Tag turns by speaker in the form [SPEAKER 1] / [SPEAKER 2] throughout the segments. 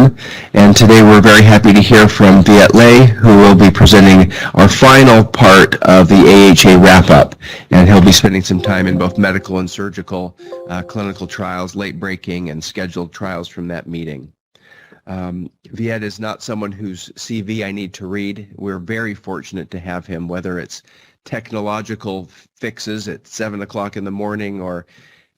[SPEAKER 1] Zoom. And today we're very happy to hear from Viet Le, who will be presenting our final part of the AHA wrap-up. And he'll be spending some time in both medical and surgical clinical trials, late-breaking and scheduled trials from that meeting. Viet is not someone whose CV I need to read. We're very fortunate to have him, whether it's technological fixes at 7 o'clock in the morning or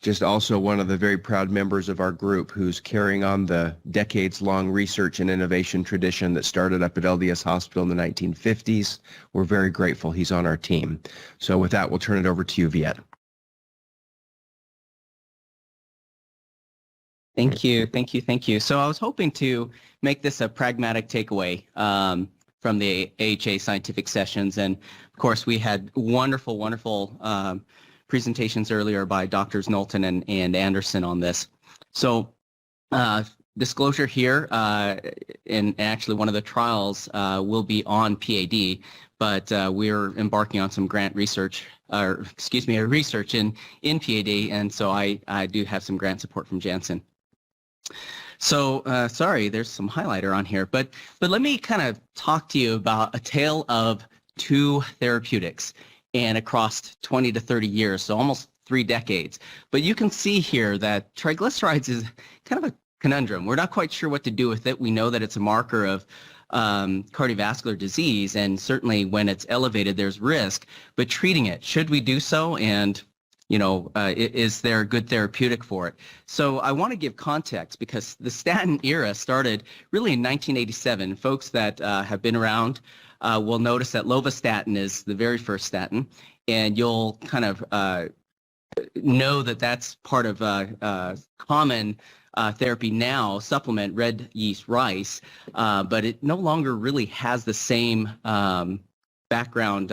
[SPEAKER 1] just also one of the very proud members of our group who's carrying on the decades-long research and innovation tradition that started up at LDS Hospital in the 1950s. We're very grateful he's on our team. So with that, we'll turn it over to you, Viet.
[SPEAKER 2] Thank you. So I was hoping to make this a pragmatic takeaway from the AHA scientific sessions. And of course, we had wonderful presentations earlier by Drs. Knowlton and Anderson on this. So disclosure here, and actually one of the trials will be on PAD, but we're embarking on some grant research, or excuse me, research in PAD, and so I do have some grant support from Janssen. So sorry, there's some highlighter on here, but let me kind of talk to you about a tale of two therapeutics and across 20 to 30 years, so almost 3 decades. But you can see here that triglycerides is kind of a conundrum. We're not quite sure what to do with it. We know that it's a marker of cardiovascular disease, and certainly when it's elevated, there's risk. But treating it, should we do so? And you know, is there a good therapeutic for it? So I want to give context because the statin era started really in 1987. Folks that have been around will notice that lovastatin is the very first statin, and you'll kind of know that that's part of common therapy now, supplement red yeast rice, but it no longer really has the same background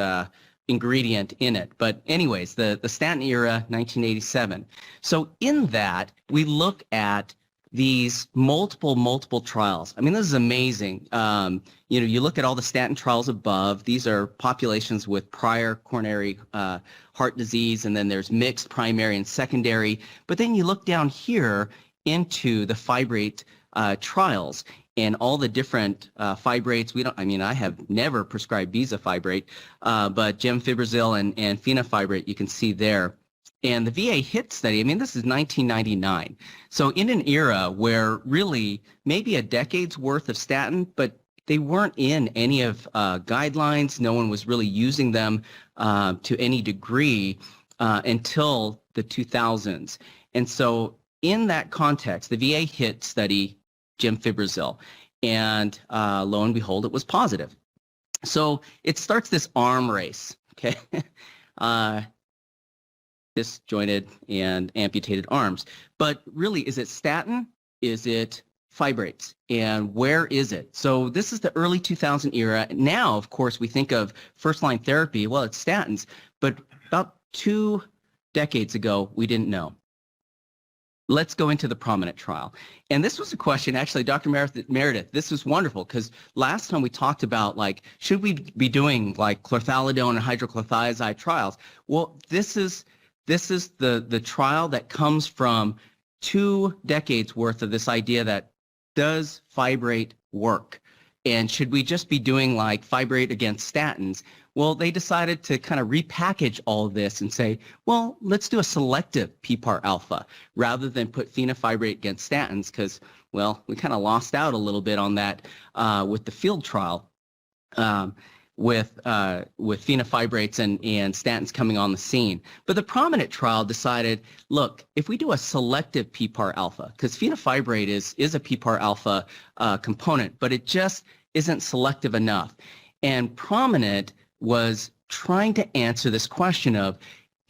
[SPEAKER 2] ingredient in it. But anyways, the statin era, 1987. So in that, we look at these multiple trials. I mean, this is amazing. You know, you look at all the statin trials above. These are populations with prior coronary heart disease, and then there's mixed primary and secondary. But then you look down here into the fibrate trials and all the different fibrates. I have never prescribed bezafibrate, but gemfibrozil and fenofibrate you can see there. And the VA HIT study, I mean, this is 1999. So in an era where really maybe a decade's worth of statin, but they weren't in any of guidelines. No one was really using them to any degree until the 2000s. And so in that context, the VA HIT study gemfibrozil, and lo and behold, it was positive. So it starts this arm race, okay? Disjointed and amputated arms. But really, is it statin? Is it fibrates? And where is it? So this is the early 2000 era. Now, of course, we think of first-line therapy. Well, it's statins. But about 2 decades ago, we didn't know. Let's go into the PROMINENT trial. And this was a question, actually, Dr. Meredith, this was wonderful because last time we talked about, like, should we be doing, like, chlorthalidone and hydrochlorothiazide trials? Well, this is the trial that comes from 2 decades worth of this idea that does fibrate work? And should we just be doing, like, fibrate against statins? Well, they decided to kind of repackage all of this and say, well, let's do a selective PPAR alpha rather than put fenofibrate against statins because, well, we kind of lost out a little bit on that with the field trial with fenofibrates and statins coming on the scene. But the PROMINENT trial decided, look, if we do a selective PPAR alpha, because fenofibrate is a PPAR alpha component, but it just isn't selective enough. And PROMINENT was trying to answer this question of,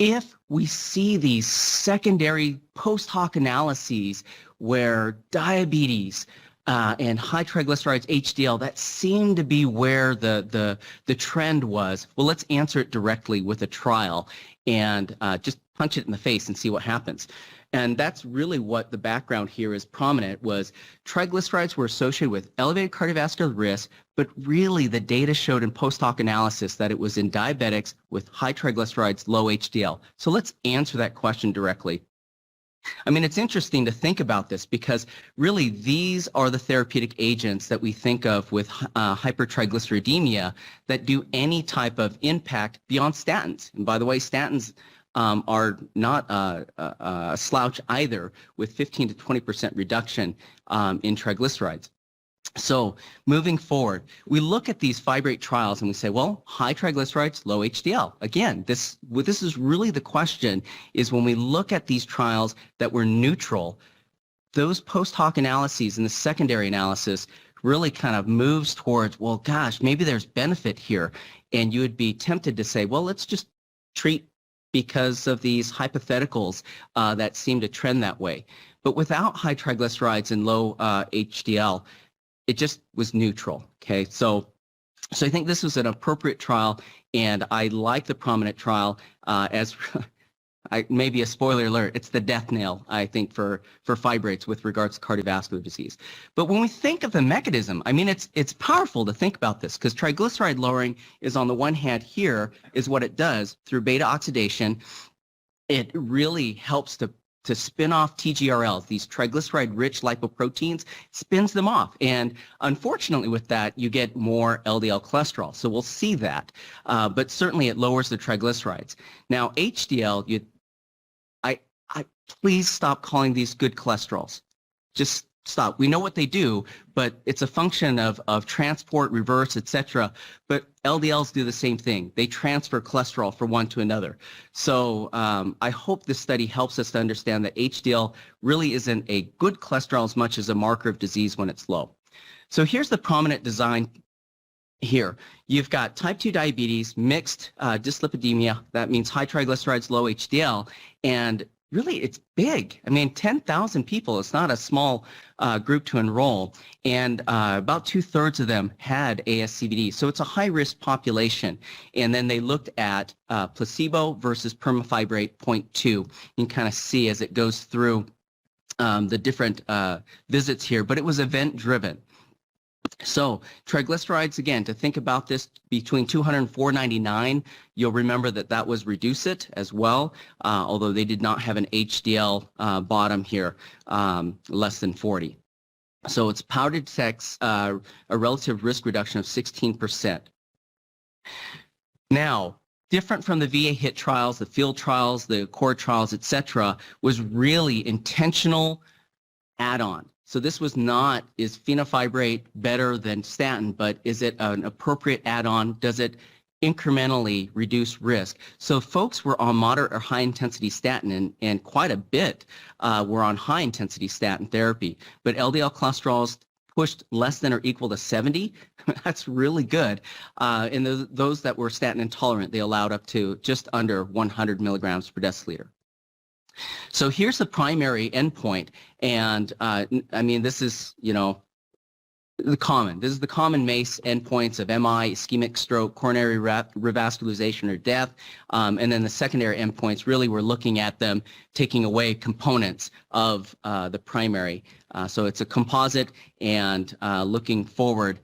[SPEAKER 2] if we see these secondary post hoc analyses where diabetes and high triglycerides HDL, that seemed to be where the trend was, well, let's answer it directly with a trial and just punch it in the face and see what happens. And that's really what the background here is. PROMINENT was triglycerides were associated with elevated cardiovascular risk, but really the data showed in post hoc analysis that it was in diabetics with high triglycerides, low HDL. So let's answer that question directly. I mean, it's interesting to think about this because really these are the therapeutic agents that we think of with hypertriglyceridemia that do any type of impact beyond statins. And by the way, statins are not a slouch either, with 15 to 20% reduction in triglycerides. So moving forward, we look at these fibrate trials and we say, well, high triglycerides, low HDL. Again, this is really the question, is when we look at these trials that were neutral, those post hoc analyses and the secondary analysis really kind of moves towards, well, gosh, maybe there's benefit here. And you would be tempted to say, well, let's just treat because of these hypotheticals that seem to trend that way. But without high triglycerides and low HDL, it just was neutral, okay? So I think this was an appropriate trial, and I like the prominent trial as maybe a spoiler alert, it's the death knell, I think, for fibrates with regards to cardiovascular disease. But when we think of the mechanism, I mean, it's powerful to think about this, because triglyceride lowering is, on the one hand, here is what it does through beta oxidation. It really helps to spin off TGRLs, these triglyceride-rich lipoproteins, spins them off. And unfortunately with that, you get more LDL cholesterol. So we'll see that. But certainly it lowers the triglycerides. Now, HDL, please stop calling these good cholesterols. Just stop. We know what they do, but it's a function of transport, reverse, etc. But LDLs do the same thing. They transfer cholesterol from one to another. So I hope this study helps us to understand that HDL really isn't a good cholesterol as much as a marker of disease when it's low. So here's the prominent design here. You've got type 2 diabetes, mixed dyslipidemia. That means high triglycerides, low HDL, and really, it's big. I mean, 10,000 people. It's not a small group to enroll. And about 2/3 of them had ASCVD. So it's a high-risk population. And then they looked at placebo versus permafibrate 0.2. You can kind of see as it goes through the different visits here. But it was event-driven. So triglycerides, again, to think about this, between 200 and 499, you'll remember that was Reduce-It as well, although they did not have an HDL bottom here, less than 40. So it's powered to detect a relative risk reduction of 16%. Now, different from the VA HIT trials, the field trials, the core trials, etc., was really intentional add-on. So this was not, is fenofibrate better than statin, but is it an appropriate add-on? Does it incrementally reduce risk? So folks were on moderate or high-intensity statin, and quite a bit were on high-intensity statin therapy. But LDL cholesterols pushed less than or equal to 70. That's really good. And those that were statin intolerant, they allowed up to just under 100 milligrams per deciliter. So here's the primary endpoint, and I mean, this is, you know, this is the common MACE endpoints of MI, ischemic stroke, coronary revascularization or death, and then the secondary endpoints, really we're looking at them taking away components of the primary. So it's a composite, and looking forward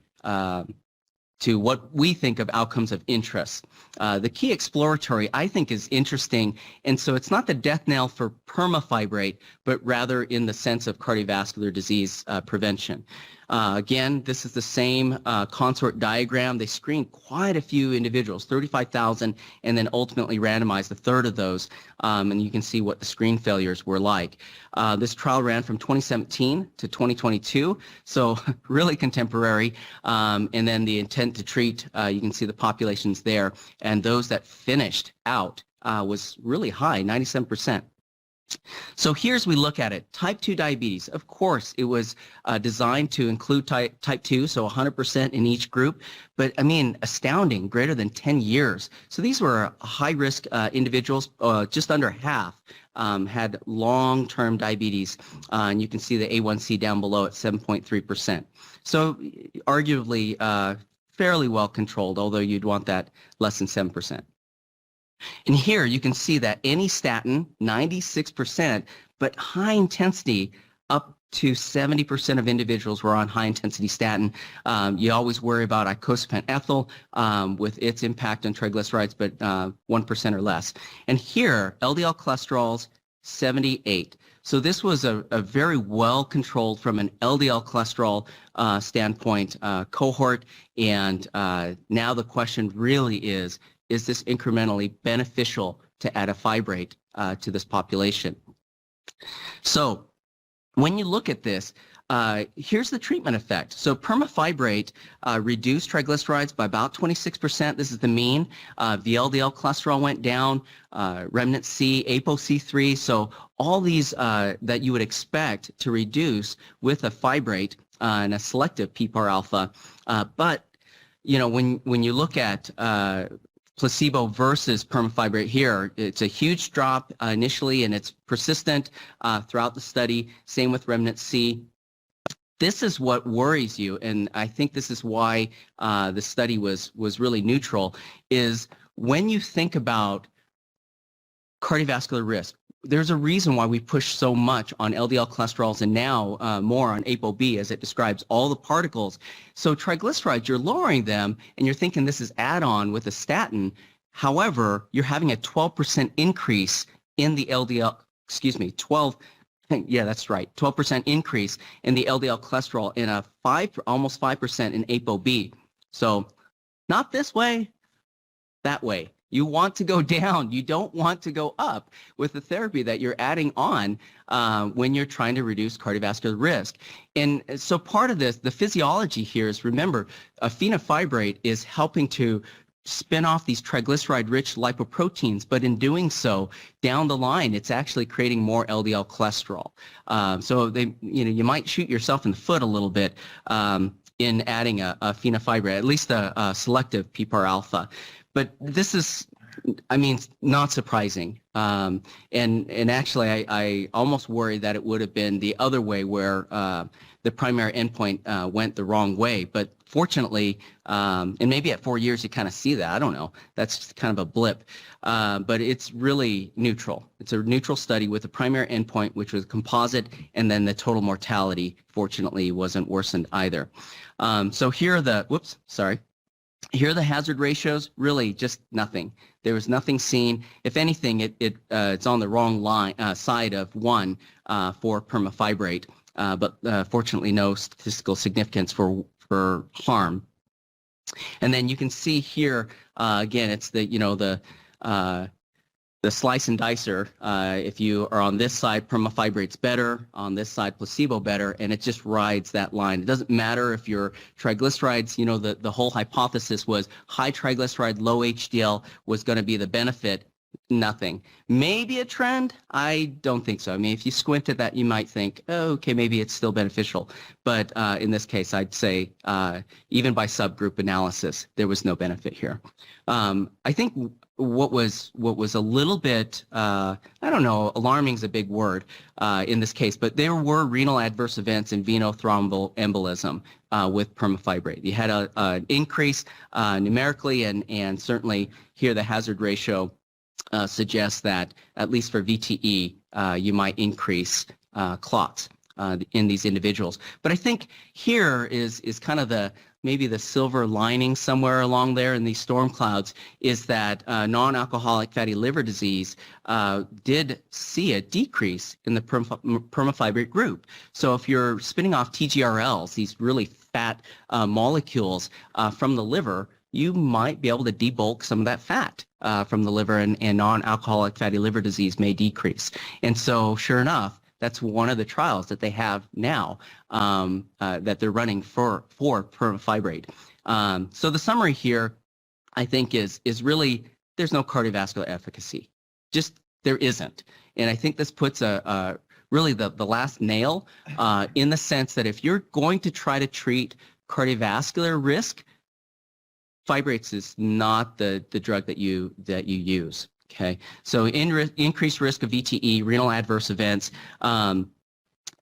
[SPEAKER 2] to what we think of outcomes of interest. The key exploratory, I think, is interesting, and so it's not the death knell for permafibrate, but rather in the sense of cardiovascular disease prevention. Again, this is the same consort diagram. They screened quite a few individuals, 35,000, and then ultimately randomized a third of those, and you can see what the screen failures were like. This trial ran from 2017 to 2022, so really contemporary, and then the intent to treat, you can see the populations there, and those that finished out was really high, 97%. So here's we look at it. Type 2 diabetes, of course, it was designed to include type 2, so 100% in each group, but I mean, astounding, greater than 10 years. So these were high-risk individuals, just under half had long-term diabetes, and you can see the A1C down below at 7.3%. So arguably fairly well controlled, although you'd want that less than 7%. And here you can see that any statin, 96%, but high intensity, up to 70% of individuals were on high intensity statin. You always worry about icosapent ethyl with its impact on triglycerides, but 1% or less. And here, LDL cholesterols, 78. So this was a very well controlled from an LDL cholesterol standpoint cohort. And now the question really is this incrementally beneficial to add a fibrate to this population? So when you look at this, here's the treatment effect. So permafibrate reduced triglycerides by about 26%. This is the mean. The LDL cholesterol went down, remnant C, ApoC3. So all these that you would expect to reduce with a fibrate and a selective PPAR alpha. But you know, when you look at placebo versus permafibrate here, it's a huge drop initially, and it's persistent throughout the study. Same with remnant C. This is what worries you, and I think this is why the study was really neutral, is when you think about cardiovascular risk, there's a reason why we push so much on LDL cholesterols and now more on ApoB, as it describes all the particles. So triglycerides, you're lowering them, and you're thinking this is add-on with a statin. However, you're having a 12% increase in the LDL, yeah, that's right, 12% increase in the LDL cholesterol and almost 5% in ApoB. So not this way, that way. You want to go down. You don't want to go up with the therapy that you're adding on when you're trying to reduce cardiovascular risk. And so part of this, the physiology here is, remember, a fenofibrate is helping to spin off these triglyceride-rich lipoproteins, but in doing so, down the line, it's actually creating more LDL cholesterol. So you might shoot yourself in the foot a little bit in adding a fenofibrate, at least a selective PPAR alpha. But this is, I mean, not surprising. And actually, I almost worry that it would have been the other way, where the primary endpoint went the wrong way. But fortunately, and maybe at 4 years you kind of see that. I don't know. That's kind of a blip. But it's really neutral. It's a neutral study with a primary endpoint, which was composite, and then the total mortality, fortunately, wasn't worsened either. So here are the, here are the hazard ratios, really just nothing. There was nothing seen. If anything, it's on the wrong side of 1 for permafibrate, but fortunately no statistical significance for harm. And then you can see here, again, it's the slice and dicer. If you are on this side, permafibrate's better, on this side, placebo better, and it just rides that line. It doesn't matter if your triglycerides, the whole hypothesis was high triglyceride, low HDL was going to be the benefit. Nothing. Maybe a trend? I don't think so. I mean, if you squint at that, you might think, oh, okay, maybe it's still beneficial. But in this case, I'd say even by subgroup analysis, there was no benefit here. I think what was a little bit, I don't know, alarming is a big word in this case, but there were renal adverse events in venothromboembolism with permafibrate. You had an increase numerically, and certainly here the hazard ratio suggests that, at least for VTE, you might increase clots in these individuals. But I think here is kind of maybe the silver lining somewhere along there in these storm clouds, is that non-alcoholic fatty liver disease did see a decrease in the permafibrate group. So if you're spinning off TGRLs, these really fat molecules from the liver, you might be able to debulk some of that fat from the liver, and non-alcoholic fatty liver disease may decrease. And so sure enough, that's one of the trials that they have now that they're running for permafibrate. So the summary here, I think, is really there's no cardiovascular efficacy. Just there isn't. And I think this puts really the last nail in the sense that if you're going to try to treat cardiovascular risk, fibrates is not the drug that you use. Okay, so increased risk of VTE, renal adverse events.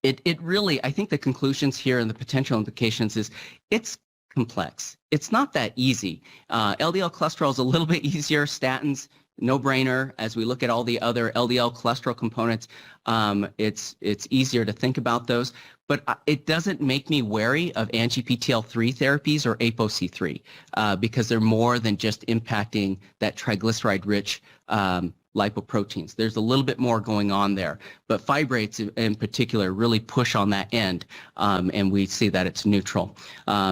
[SPEAKER 2] It really, I think the conclusions here and the potential implications is it's complex. It's not that easy. LDL cholesterol is a little bit easier. Statins, no-brainer. As we look at all the other LDL cholesterol components, it's easier to think about those. But it doesn't make me wary of ANGPTL3 therapies or ApoC3 because they're more than just impacting that triglyceride-rich lipoproteins. There's a little bit more going on there, but fibrates in particular really push on that end, and we see that it's neutral.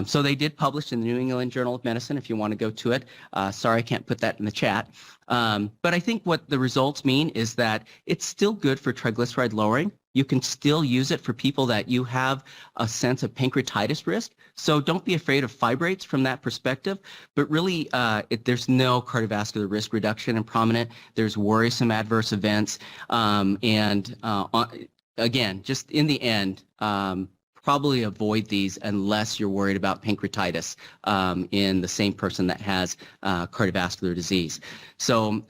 [SPEAKER 2] So they did publish in the New England Journal of Medicine if you want to go to it. Sorry, I can't put that in the chat. But I think what the results mean is that it's still good for triglyceride lowering. You can still use it for people that you have a sense of pancreatitis risk. So don't be afraid of fibrates from that perspective. But really, there's no cardiovascular risk reduction in prominent. There's worrisome adverse events. Again, just in the end, probably avoid these unless you're worried about pancreatitis in the same person that has cardiovascular disease. So,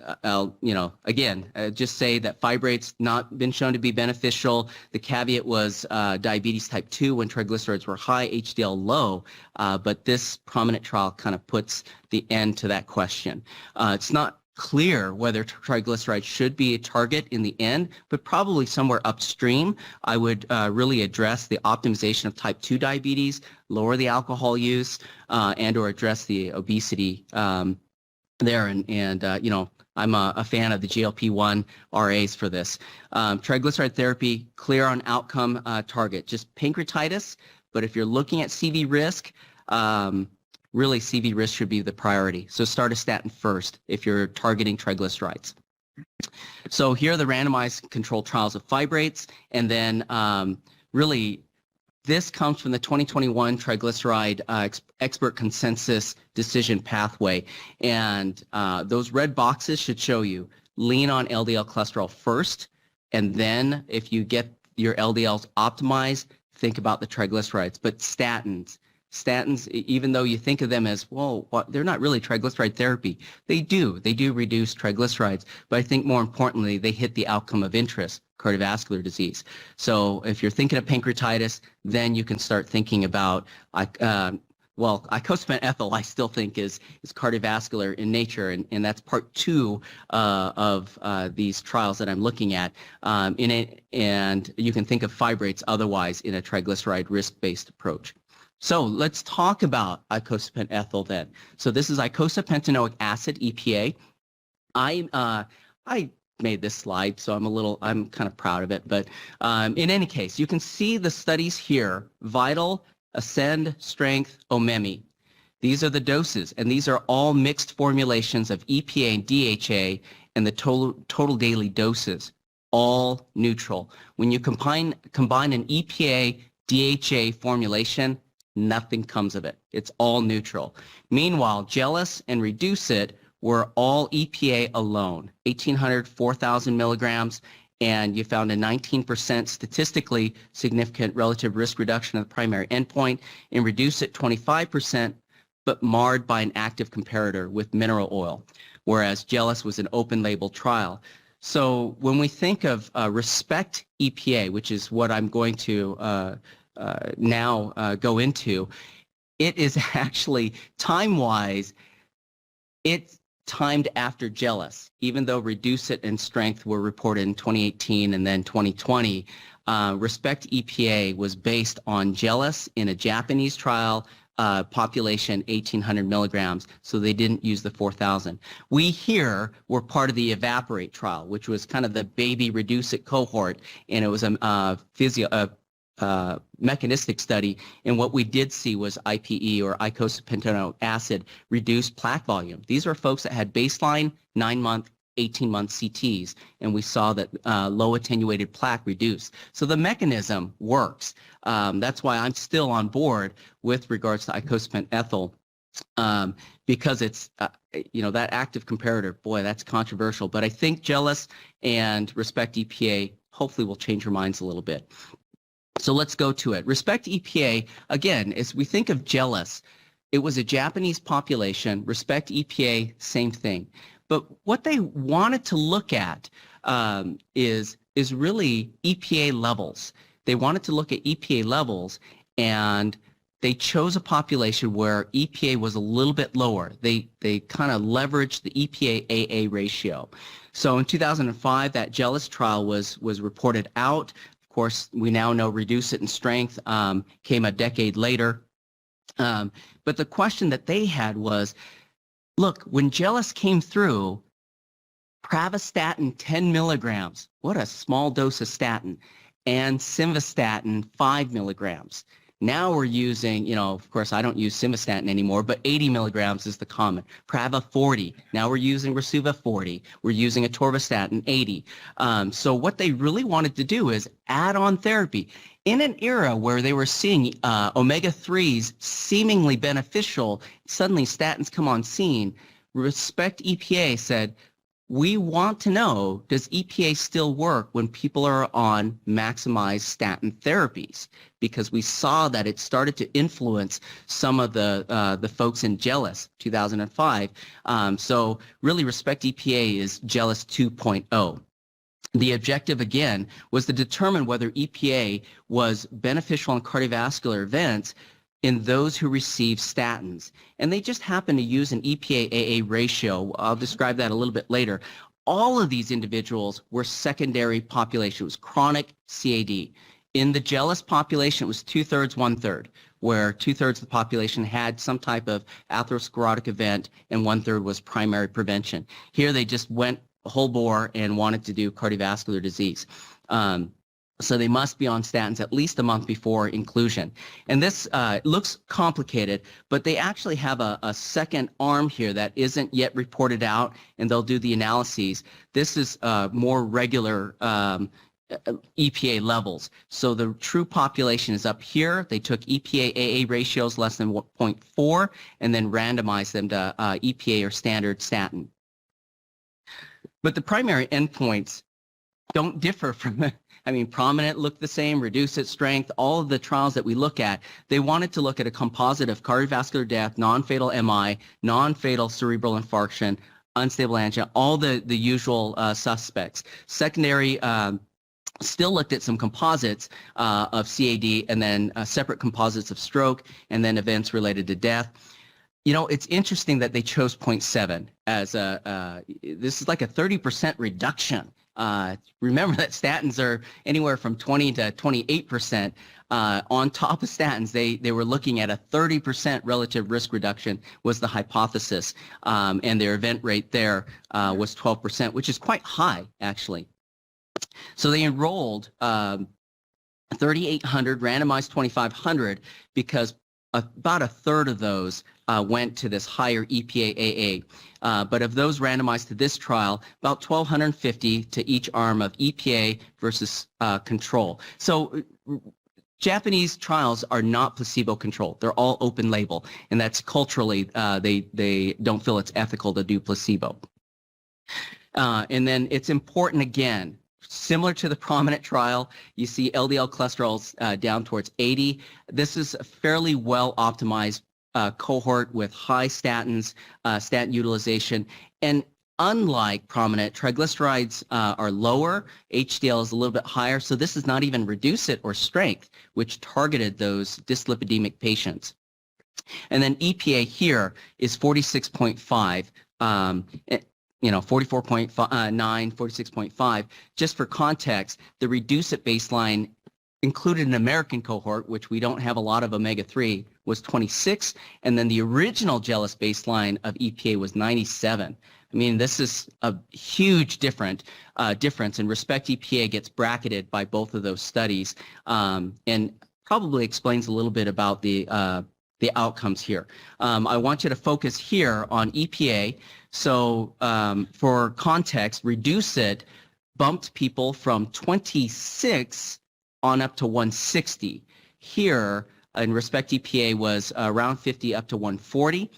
[SPEAKER 2] again, just say that fibrates not been shown to be beneficial. The caveat was diabetes type 2 when triglycerides were high, HDL low, but this prominent trial kind of puts the end to that question. It's not clear whether triglycerides should be a target in the end, but probably somewhere upstream. I would really address the optimization of type 2 diabetes, lower the alcohol use, and or address the obesity there. I'm a fan of the GLP-1 RAs for this. Triglyceride therapy, clear on outcome target, just pancreatitis, but if you're looking at CV risk, really CV risk should be the priority. So start a statin first if you're targeting triglycerides. So here are the randomized controlled trials of fibrates, and then really this comes from the 2021 triglyceride expert consensus decision pathway, and those red boxes should show you lean on LDL cholesterol first, and then if you get your LDLs optimized, think about the triglycerides. But statins, even though you think of them as, well, they're not really triglyceride therapy. They do reduce triglycerides, but I think more importantly, they hit the outcome of interest, cardiovascular disease. So if you're thinking of pancreatitis, then you can start thinking about, icosapent ethyl I still think is cardiovascular in nature, and that's part 2 of these trials that I'm looking at in it, and you can think of fibrates otherwise in a triglyceride risk-based approach. So let's talk about icosapent ethyl then. So this is icosapentaenoic acid, EPA. I made this slide, so I'm kind of proud of it. But in any case, you can see the studies here: Vital, Ascend, Strength, OMEMI. These are the doses, and these are all mixed formulations of EPA and DHA, and the total daily doses, all neutral. When you combine an EPA DHA formulation, nothing comes of it. It's all neutral. Meanwhile, Jealous and Reduce It were all EPA alone, 1,800, 4,000 milligrams, and you found a 19% statistically significant relative risk reduction of the primary endpoint. In Reduce It, 25%, but marred by an active comparator with mineral oil, whereas Jealous was an open-label trial. So when we think of RESPECT-EPA, which is what I'm going to now go into, it is actually time-wise, it's timed after Jealous, even though Reduce It and Strength were reported in 2018 and then 2020. RESPECT-EPA was based on Jealous in a Japanese trial, population 1,800 milligrams, so they didn't use the 4,000. We here were part of the Evaporate trial, which was kind of the baby Reduce It cohort, and it was a mechanistic study, and what we did see was IPE, or icosapentaenoic acid, reduced plaque volume. These are folks that had baseline 9-month, 18-month CTs, and we saw that low attenuated plaque reduced. So the mechanism works. That's why I'm still on board with regards to icosapent ethyl, because it's, that active comparator, boy, that's controversial. But I think Jealous and RESPECT-EPA hopefully will change your minds a little bit. So let's go to it. RESPECT-EPA, again, as we think of Jealous, it was a Japanese population. RESPECT-EPA, same thing. But what they wanted to look at is really EPA levels. They wanted to look at EPA levels, and they chose a population where EPA was a little bit lower. They kind of leveraged the EPA-AA ratio. So in 2005, that Jealous trial was reported out. Of course, we now know Reduce It and Strength came a decade later. But the question that they had was, look, when Jealous came through, Pravastatin 10 milligrams, what a small dose of statin, and simvastatin 5 milligrams. Now we're using, you know, of course I don't use simvastatin anymore, but 80 milligrams is the common. Prava 40. Now we're using Rasuva 40. We're using atorvastatin 80. So what they really wanted to do is add on therapy. In an era where they were seeing omega-3s seemingly beneficial, suddenly statins come on scene. RESPECT-EPA said, we want to know, does EPA still work when people are on maximized statin therapies? Because we saw that it started to influence some of the folks in GELIS 2005. So really, RESPECT-EPA is GELIS 2.0. The objective, again, was to determine whether EPA was beneficial in cardiovascular events in those who receive statins. And they just happen to use an EPA-AA ratio. I'll describe that a little bit later. All of these individuals were secondary population. It was chronic CAD. In the GELIS population, it was 2/3, 1/3, where 2/3 of the population had some type of atherosclerotic event and 1/3 was primary prevention. Here they just went whole bore and wanted to do cardiovascular disease. So they must be on statins at least a month before inclusion. And this looks complicated, but they actually have a second arm here that isn't yet reported out, and they'll do the analyses. This is more regular EPA levels. So the true population is up here. They took EPA-AA ratios less than 0.4 and then randomized them to EPA or standard statin. But the primary endpoints don't differ from, I mean, prominent look the same, reduce its strength, all of the trials that we look at, they wanted to look at a composite of cardiovascular death, non-fatal MI, non-fatal cerebral infarction, unstable angina, all the usual suspects. Secondary still looked at some composites of CAD and then separate composites of stroke and then events related to death. You know, it's interesting that they chose 0.7 as this is like a 30% reduction. Remember that statins are anywhere from 20 to 28%. On top of statins, they were looking at a 30% relative risk reduction was the hypothesis, and their event rate there was 12%, which is quite high, actually. So they enrolled 3,800, randomized 2,500, because about a third of those went to this higher EPA-AA. But of those randomized to this trial, about 1,250 to each arm of EPA versus control. So Japanese trials are not placebo-controlled. They're all open label, and that's culturally, they don't feel it's ethical to do placebo. And then it's important, again, similar to the prominent trial, you see LDL cholesterol's down towards 80. This is a fairly well optimized cohort with high statins, statin utilization, and unlike prominent, triglycerides are lower, HDL is a little bit higher, so this is not even reduce it or strength, which targeted those dyslipidemic patients. And then EPA here is 46.5. You know, 44.9, 46.5. Just for context, the reduce at baseline included an American cohort, which we don't have a lot of omega-3, was 26, and then the original GELIS baseline of EPA was 97. I mean, this is a huge difference, and RESPECT-EPA gets bracketed by both of those studies, and probably explains a little bit about the outcomes here. I want you to focus here on EPA. So for context, reduce it bumped people from 26 on up to 160. Here in RESPECT-EPA was around 50 up to 140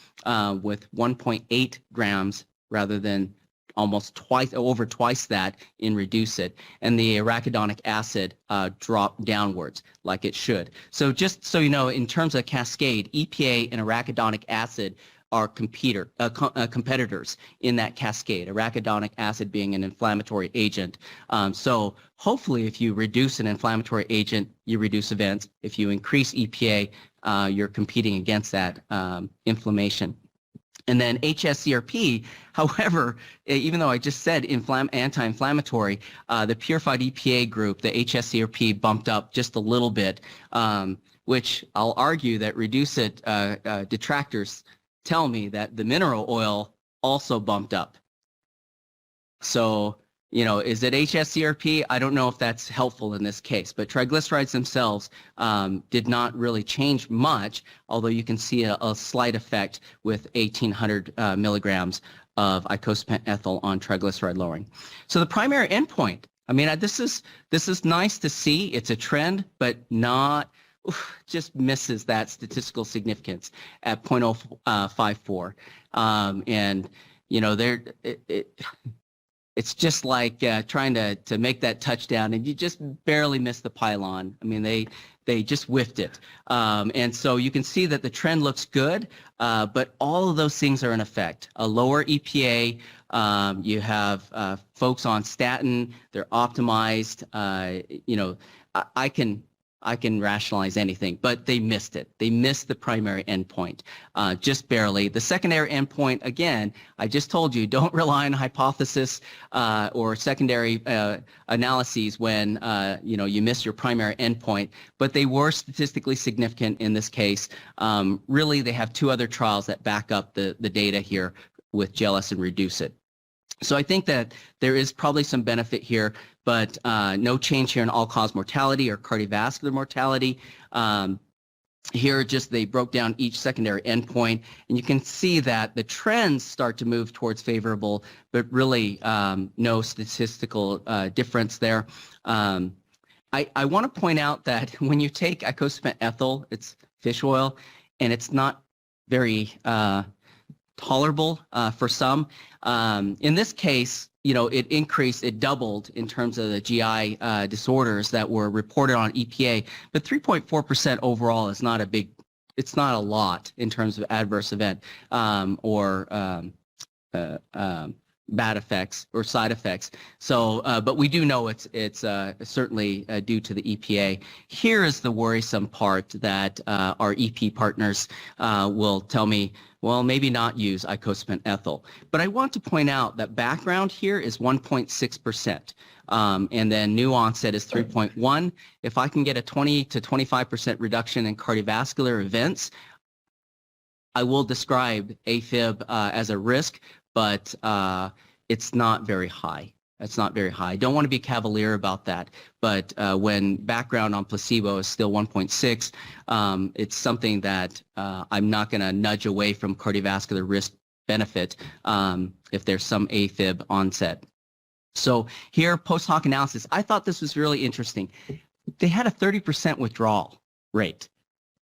[SPEAKER 2] with 1.8 grams rather than almost over twice that in reduce it, and the arachidonic acid dropped downwards like it should. So just so you know, in terms of cascade, EPA and arachidonic acid are competitors in that cascade, arachidonic acid being an inflammatory agent. So hopefully if you reduce an inflammatory agent, you reduce events. If you increase EPA, you're competing against that inflammation. And then HSCRP, however, even though I just said anti-inflammatory, the purified EPA group, the HSCRP bumped up just a little bit, which I'll argue that reduce it detractors tell me that the mineral oil also bumped up. So, is it HSCRP? I don't know if that's helpful in this case, but triglycerides themselves did not really change much, although you can see a slight effect with 1,800 milligrams of icosapent ethyl on triglyceride lowering. So the primary endpoint, I mean, this is nice to see. It's a trend, but just misses that statistical significance at 0.054. It's just like trying to make that touchdown, and you just barely miss the pylon. I mean, they just whiffed it. And so you can see that the trend looks good, but all of those things are in effect. A lower EPA, you have folks on statin, they're optimized. I can rationalize anything, but they missed it. They missed the primary endpoint, just barely. The secondary endpoint, again, I just told you, don't rely on hypothesis or secondary analyses when you miss your primary endpoint, but they were statistically significant in this case. Really, they have two other trials that back up the data here with GLS and Reduce It. So I think that there is probably some benefit here, but no change here in all-cause mortality or cardiovascular mortality. Here, just they broke down each secondary endpoint, and you can see that the trends start to move towards favorable, but really no statistical difference there. I want to point out that when you take icosapent ethyl, it's fish oil, and it's not very tolerable for some. In this case, it doubled in terms of the GI disorders that were reported on EPA, but 3.4% overall is not it's not a lot in terms of adverse event or bad effects or side effects. So, but we do know it's certainly due to the EPA. Here is the worrisome part that our EP partners will tell me, well, maybe not use icosapent ethyl. But I want to point out that background here is 1.6%. And then new onset is 3.1. If I can get a 20 to 25% reduction in cardiovascular events, I will describe AFib as a risk, but it's not very high. It's not very high. I don't want to be cavalier about that, but when background on placebo is still 1.6, it's something that I'm not going to nudge away from cardiovascular risk benefit if there's some AFib onset. So here, post hoc analysis, I thought this was really interesting. They had a 30% withdrawal rate.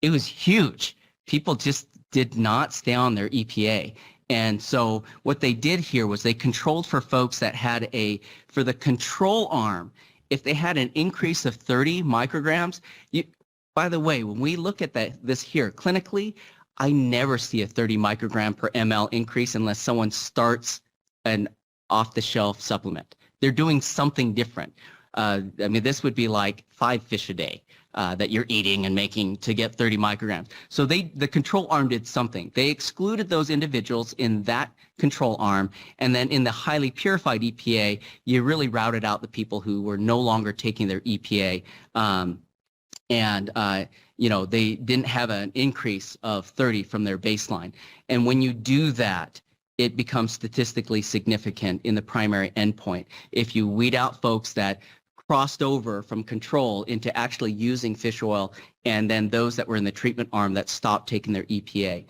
[SPEAKER 2] It was huge. People just did not stay on their EPA. And so what they did here was they controlled for folks that had for the control arm, if they had an increase of 30 micrograms, by the way, when we look at this here clinically, I never see a 30 microgram per ml increase unless someone starts an off-the-shelf supplement. They're doing something different. I mean, this would be like 5 fish a day that you're eating and making to get 30 micrograms. So the control arm did something. They excluded those individuals in that control arm, and then in the highly purified EPA, you really routed out the people who were no longer taking their EPA, they didn't have an increase of 30 from their baseline. And when you do that, it becomes statistically significant in the primary endpoint. If you weed out folks that crossed over from control into actually using fish oil, and then those that were in the treatment arm that stopped taking their EPA.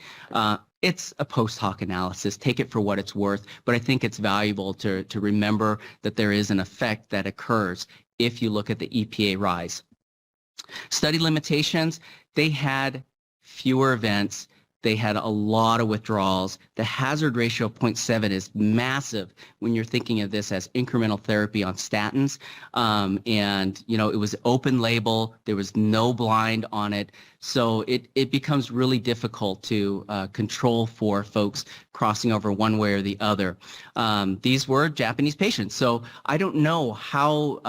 [SPEAKER 2] It's a post hoc analysis. Take it for what it's worth, but I think it's valuable to remember that there is an effect that occurs if you look at the EPA rise. Study limitations, they had fewer events. They had a lot of withdrawals. The hazard ratio of 0.7 is massive when you're thinking of this as incremental therapy on statins. It was open label. There was no blind on it. So it becomes really difficult to control for folks crossing over one way or the other. These were Japanese patients. So I don't know how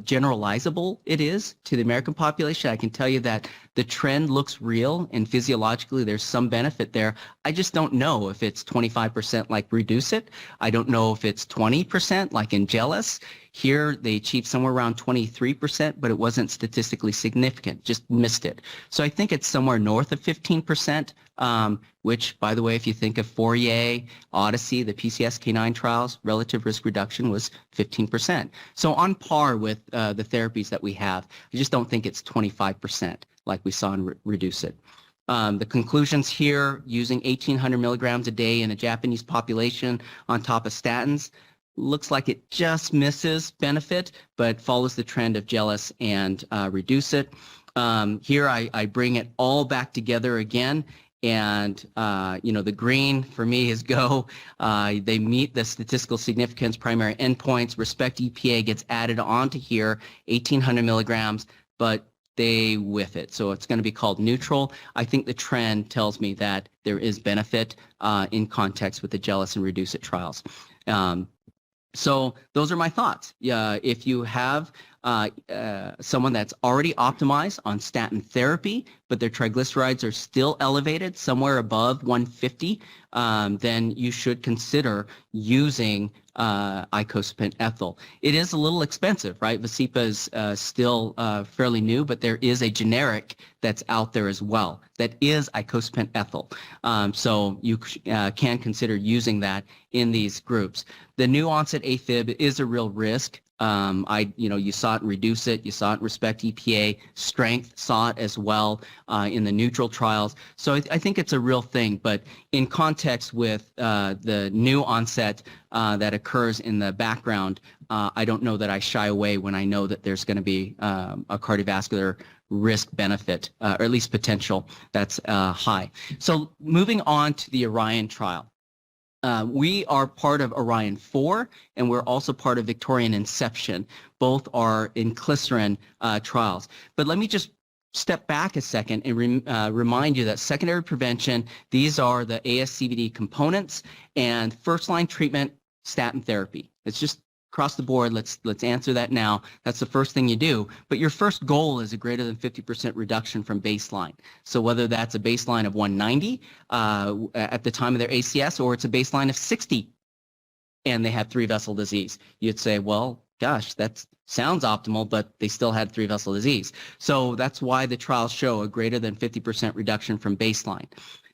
[SPEAKER 2] generalizable it is to the American population. I can tell you that the trend looks real, and physiologically there's some benefit there. I just don't know if it's 25% like Reduce It. I don't know if it's 20% like in GLS. Here, they achieved somewhere around 23%, but it wasn't statistically significant, just missed it. So I think it's somewhere north of 15%, which, by the way, if you think of Fourier, Odyssey, the PCSK9 trials, relative risk reduction was 15%. So on par with the therapies that we have. I just don't think it's 25% like we saw in Reduce It. The conclusions here, using 1,800 milligrams a day in a Japanese population on top of statins, looks like it just misses benefit, but follows the trend of Jealous and Reduce It. Here I bring it all back together again. And, the green for me is go. They meet the statistical significance primary endpoints. RESPECT-EPA gets added onto here, 1,800 milligrams, but they whiff it. So it's going to be called neutral. I think the trend tells me that there is benefit in context with the Jealous and Reduce It trials. So those are my thoughts. If you have someone that's already optimized on statin therapy, but their triglycerides are still elevated, somewhere above 150, then you should consider using icosapent ethyl. It is a little expensive, right? Vascepa is still fairly new, but there is a generic that's out there as well that is icosapent ethyl. So you can consider using that in these groups. The new onset AFib is a real risk. You saw it in Reduce It, you saw it in RESPECT-EPA, Strength saw it as well in the neutral trials. So I think it's a real thing, but in context with the new onset that occurs in the background, I don't know that I shy away when I know that there's going to be a cardiovascular risk benefit, or at least potential that's high. So moving on to the ORION trial. We are part of ORION 4, and we're also part of Victorian Inception. Both are inclisiran trials. But let me just step back a second and remind you that secondary prevention, these are the ASCVD components, and first-line treatment, statin therapy. It's just across the board. Let's answer that now. That's the first thing you do. But your first goal is a greater than 50% reduction from baseline. So whether that's a baseline of 190 at the time of their ACS, or it's a baseline of 60 and they had 3-vessel disease, you'd say, well, gosh, that sounds optimal, but they still had 3-vessel disease. So that's why the trials show a greater than 50% reduction from baseline.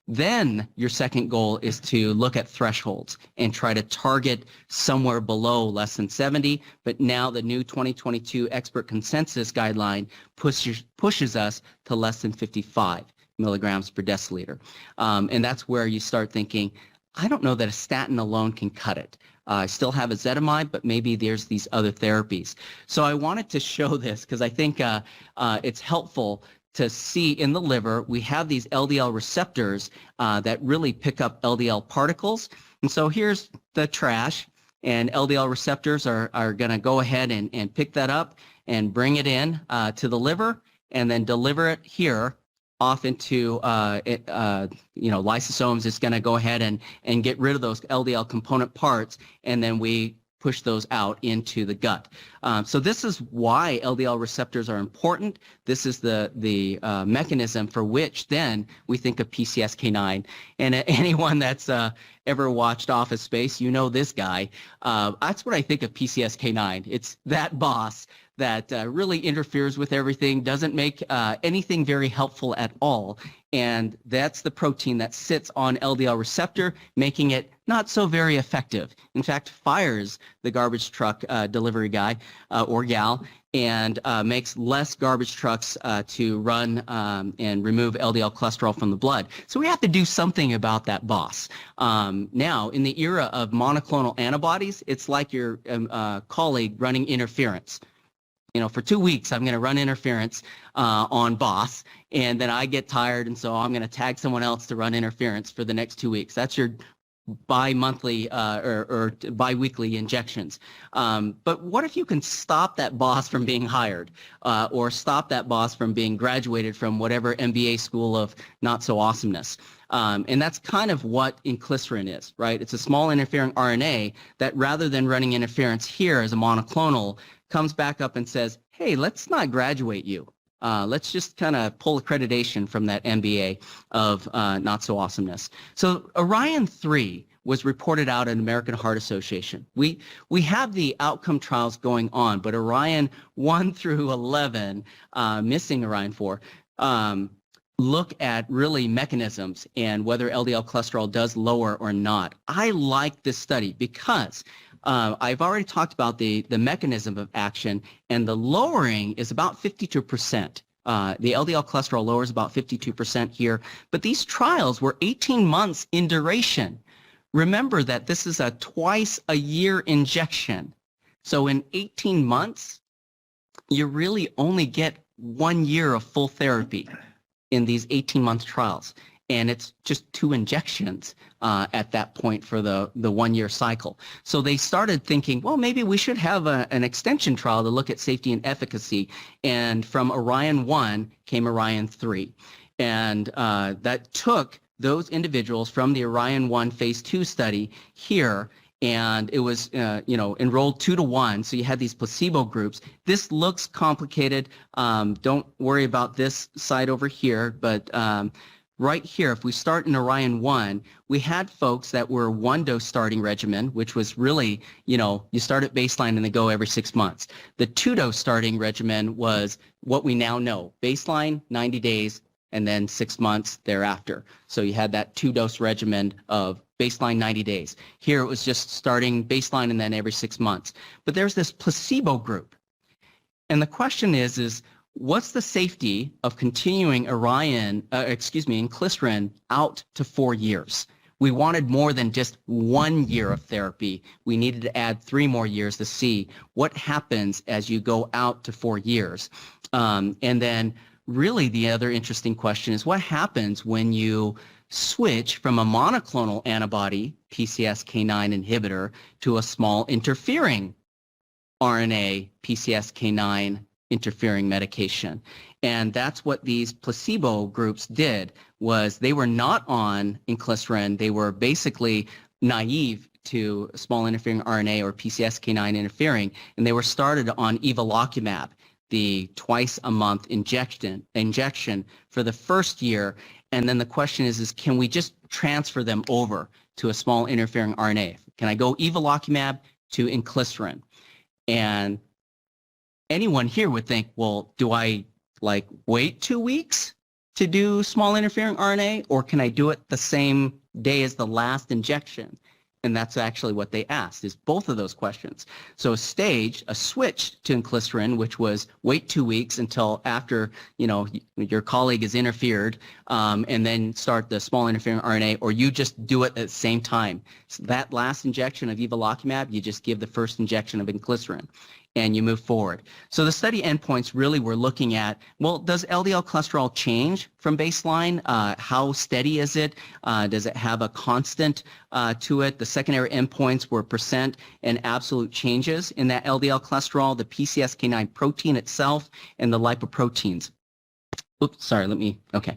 [SPEAKER 2] Then your second goal is to look at thresholds and try to target somewhere below less than 70. But now the new 2022 expert consensus guideline pushes us to less than 55 milligrams per deciliter. And that's where you start thinking, I don't know that a statin alone can cut it. I still have ezetimibe, but maybe there's these other therapies. So I wanted to show this because I think it's helpful to see in the liver, we have these LDL receptors that really pick up LDL particles. And so here's the trash, and LDL receptors are going to go ahead and pick that up and bring it in to the liver and then deliver it here off into lysosomes. It's going to go ahead and get rid of those LDL component parts, and then we push those out into the gut. So this is why LDL receptors are important. This is the mechanism for which then we think of PCSK9. And anyone that's ever watched Office Space, you know this guy. That's what I think of PCSK9. It's that boss that really interferes with everything, doesn't make anything very helpful at all. And that's the protein that sits on LDL receptor, making it not so very effective. In fact, fires the garbage truck delivery guy or gal, and makes less garbage trucks to run and remove LDL cholesterol from the blood. So we have to do something about that boss. Now, in the era of monoclonal antibodies, it's like your colleague running interference. For 2 weeks, I'm going to run interference on boss, and then I get tired, and so I'm going to tag someone else to run interference for the next 2 weeks. That's your bi-monthly or bi-weekly injections. But what if you can stop that boss from being hired or stop that boss from being graduated from whatever MBA school of not-so-awesomeness? And that's kind of what inclisiran is, right? It's a small interfering RNA that rather than running interference here as a monoclonal, comes back up and says, hey, let's not graduate you. let's just kind of pull accreditation from that MBA of not so awesomeness. So Orion 3 was reported out at American Heart Association. We have the outcome trials going on, but Orion 1 through 11, missing Orion 4, look at really mechanisms and whether LDL cholesterol does lower or not. I like this study because I've already talked about the mechanism of action, and the lowering is about 52%. The LDL cholesterol lowers about 52% here, but these trials were 18 months in duration. Remember that this is a twice-a-year injection. So in 18 months, you really only get 1 year of full therapy in these 18-month trials. And it's just 2 injections at that point for the 1 year cycle. So they started thinking, well, maybe we should have an extension trial to look at safety and efficacy. And from Orion 1 came Orion 3. And that took those individuals from the Orion 1 phase 2 study here, and it was, enrolled 2 to 1. So you had these placebo groups. This looks complicated. Don't worry about this side over here, but right here, if we start in Orion 1, we had folks that were 1-dose starting regimen, which was really, you start at baseline and then go every 6 months. The 2-dose starting regimen was what we now know, baseline, 90 days, and then 6 months thereafter. So you had that 2-dose regimen of baseline 90 days. Here it was just starting baseline and then every 6 months. But there's this placebo group. And the question is what's the safety of continuing inclisiran out to 4 years? We wanted more than just 1 year of therapy. We needed to add 3 more years to see what happens as you go out to 4 years. And then really the other interesting question is what happens when you switch from a monoclonal antibody, PCSK9 inhibitor, to a small interfering RNA PCSK9 interfering medication. And that's what these placebo groups did, was they were not on inclisiran. They were basically naive to small interfering RNA or PCSK9 interfering, and they were started on evolocumab, the twice-a-month injection for the first year. And then the question is can we just transfer them over to a small interfering RNA? Can I go evolocumab to inclisiran? And anyone here would think, well, do I wait 2 weeks to do small interfering RNA, or can I do it the same day as the last injection? And that's actually what they asked, is both of those questions. So a switch to inclisiran, which was wait 2 weeks until after, your colleague is interfered, and then start the small interfering RNA, or you just do it at the same time. So that last injection of evolocumab, you just give the first injection of inclisiran, and you move forward. So the study endpoints really were looking at, well, does LDL cholesterol change from baseline? How steady is it? Does it have a constant to it? The secondary endpoints were percent and absolute changes in that LDL cholesterol, the PCSK9 protein itself, and the lipoproteins. Oops, sorry, okay.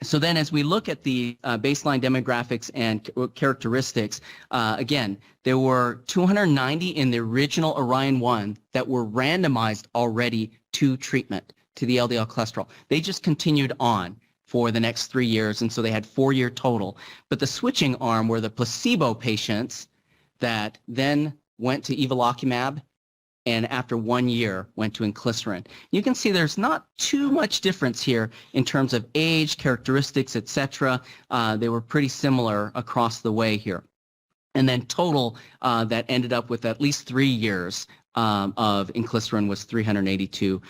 [SPEAKER 2] So then as we look at the baseline demographics and characteristics, again, there were 290 in the original Orion 1 that were randomized already to treatment, to the LDL cholesterol. They just continued on for the next 3 years, and so they had 4-year total. But the switching arm were the placebo patients that then went to evolocumab, and after 1 year went to inclisiran. You can see there's not too much difference here in terms of age, characteristics, etc. They were pretty similar across the way here. And then total that ended up with at least 3 years of inclisiran was 382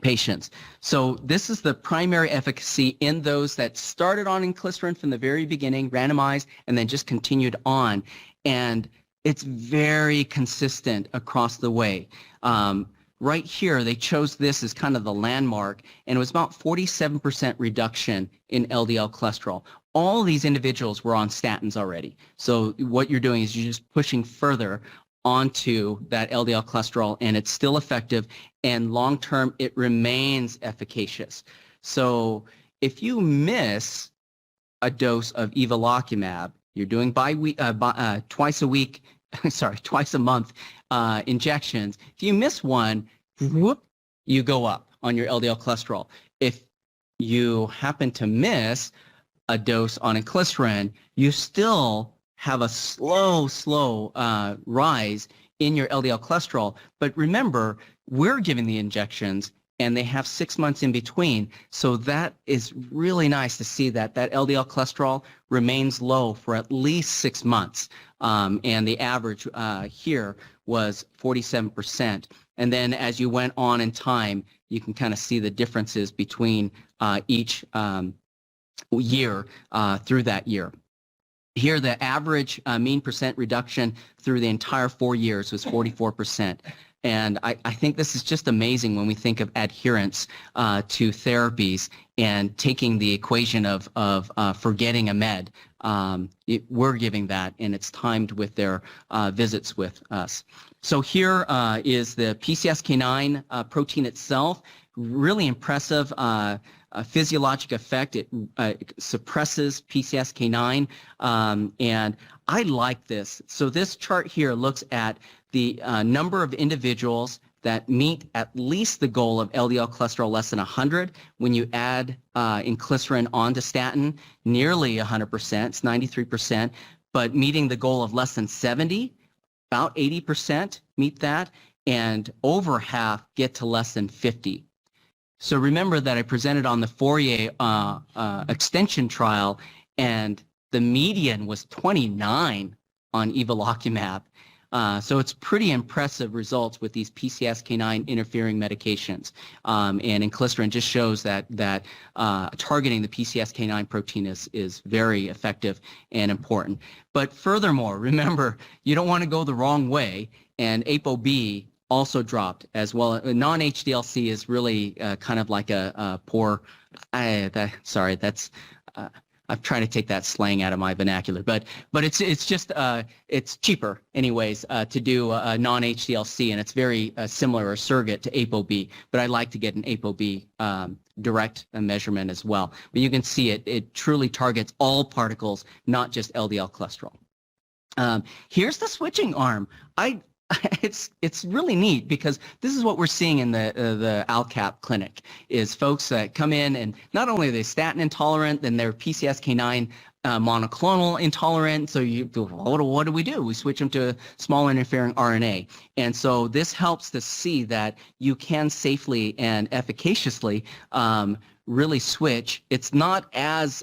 [SPEAKER 2] patients. So this is the primary efficacy in those that started on inclisiran from the very beginning, randomized, and then just continued on. And it's very consistent across the way. Right here, they chose this as kind of the landmark, and it was about 47% reduction in LDL cholesterol. All of these individuals were on statins already. So what you're doing is you're just pushing further onto that LDL cholesterol, and it's still effective, and long-term, it remains efficacious. So if you miss a dose of evolocumab, you're doing twice a month injections. If you miss one, whoop, you go up on your LDL cholesterol. If you happen to miss a dose on inclisiran, you still have a slow rise in your LDL cholesterol. But remember, we're giving the injections and they have 6 months in between. So that is really nice to see that LDL cholesterol remains low for at least 6 months. And the average here was 47%. And then as you went on in time, you can kind of see the differences between each year through that year. Here, the average mean percent reduction through the entire 4 years was 44%. And I think this is just amazing when we think of adherence to therapies and taking the equation of forgetting a med. We're giving that, and it's timed with their visits with us. So here is the PCSK9 protein itself. Really impressive physiologic effect. It suppresses PCSK9, and I like this. So this chart here looks at the number of individuals that meet at least the goal of LDL cholesterol less than 100. When you add inclisiran onto statin, nearly 100%, it's 93%, but meeting the goal of less than 70, about 80% meet that, and over half get to less than 50. So remember that I presented on the Fourier extension trial, and the median was 29 on evolocumab. So it's pretty impressive results with these PCSK9 interfering medications. And inclisiran just shows that targeting the PCSK9 protein is very effective and important. But furthermore, remember, you don't want to go the wrong way, and ApoB also dropped as well. Non-HDLC is really kind of like a poor, sorry, that's, I'm trying to take that slang out of my vernacular, but it's just, it's cheaper anyways to do a non-HDLC, and it's very similar or surrogate to ApoB, but I like to get an ApoB direct measurement as well. But you can see it truly targets all particles, not just LDL cholesterol. Here's the switching arm. It's really neat because this is what we're seeing in the ALCAP clinic is folks that come in and not only are they statin intolerant, then they're PCSK9 monoclonal intolerant. So what do we do? We switch them to small interfering RNA. And so this helps to see that you can safely and efficaciously really switch. It's not as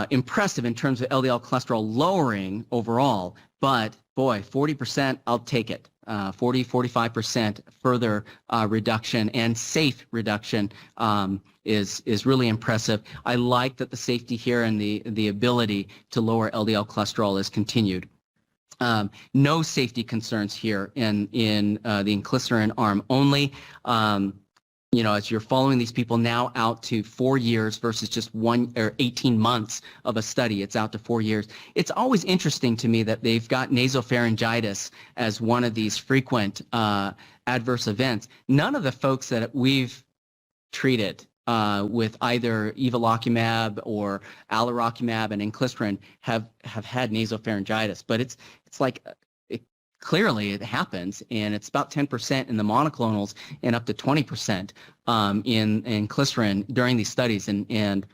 [SPEAKER 2] impressive in terms of LDL cholesterol lowering overall, but boy, 40%, I'll take it. 45% further reduction and safe reduction is really impressive. I like that the safety here and the ability to lower LDL cholesterol is continued. No safety concerns here in the inclisiran arm only. You know, as you're following these people now out to 4 years versus just 18 months of a study, it's out to 4 years. It's always interesting to me that they've got nasopharyngitis as one of these frequent adverse events. None of the folks that we've treated with either evolocumab or alirocumab and inclisiran have had nasopharyngitis, but it's like clearly it happens, and it's about 10% in the monoclonals and up to 20% in inclisiran during these studies, and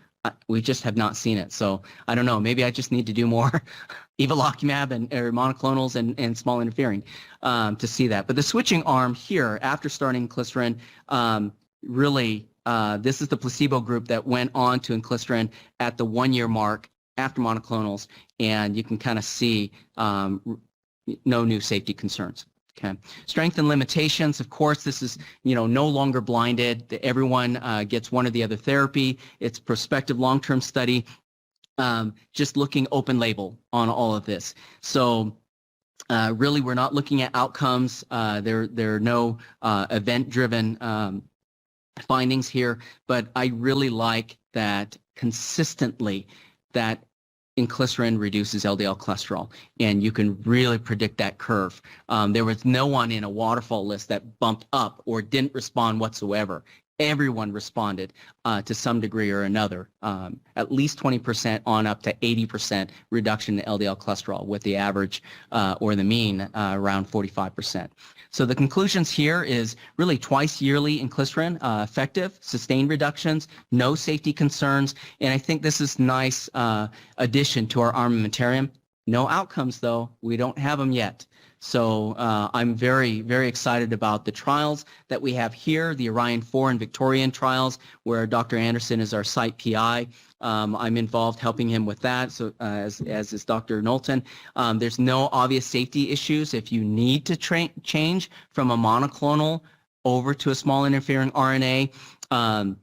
[SPEAKER 2] we just have not seen it. So I don't know, maybe I just need to do more evolocumab or monoclonals and small interfering to see that. But the switching arm here after starting inclisiran, really this is the placebo group that went on to inclisiran at the 1 year mark after monoclonals, and you can kind of see no new safety concerns. Okay. Strength and limitations. Of course, this is, you know, no longer blinded. Everyone gets one or the other therapy. It's prospective long-term study, just looking open label on all of this. So really, we're not looking at outcomes. There are no event-driven findings here, but I really like that consistently that inclisiran reduces LDL cholesterol, and you can really predict that curve. There was no one in a waterfall list that bumped up or didn't respond whatsoever. everyone responded to some degree or another, at least 20% on up to 80% reduction in LDL cholesterol, with the average or the mean around 45%. So the conclusions here is really twice yearly inclisiran, effective, sustained reductions, no safety concerns, and I think this is nice addition to our armamentarium. No outcomes though, we don't have them yet. So I'm very, very excited about the trials that we have here, the ORION 4 and Victorian trials, where Dr. Anderson is our site PI. I'm involved helping him with that, so as is Dr. Knowlton. There's no obvious safety issues. If you need to change from a monoclonal over to a small interfering RNA,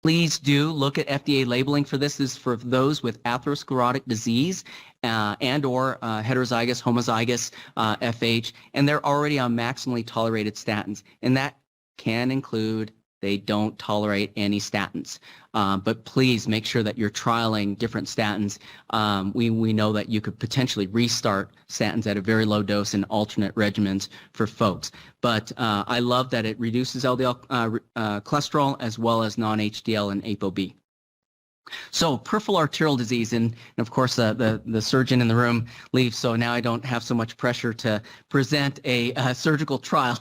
[SPEAKER 2] please do look at FDA labeling for this. This is for those with atherosclerotic disease and or heterozygous, homozygous FH, and they're already on maximally tolerated statins. And that can include they don't tolerate any statins. But please make sure that you're trialing different statins. We know that you could potentially restart statins at a very low dose in alternate regimens for folks. But I love that it reduces LDL cholesterol as well as non-HDL and ApoB. So peripheral arterial disease, and of course the surgeon in the room leaves, so now I don't have so much pressure to present a surgical trial.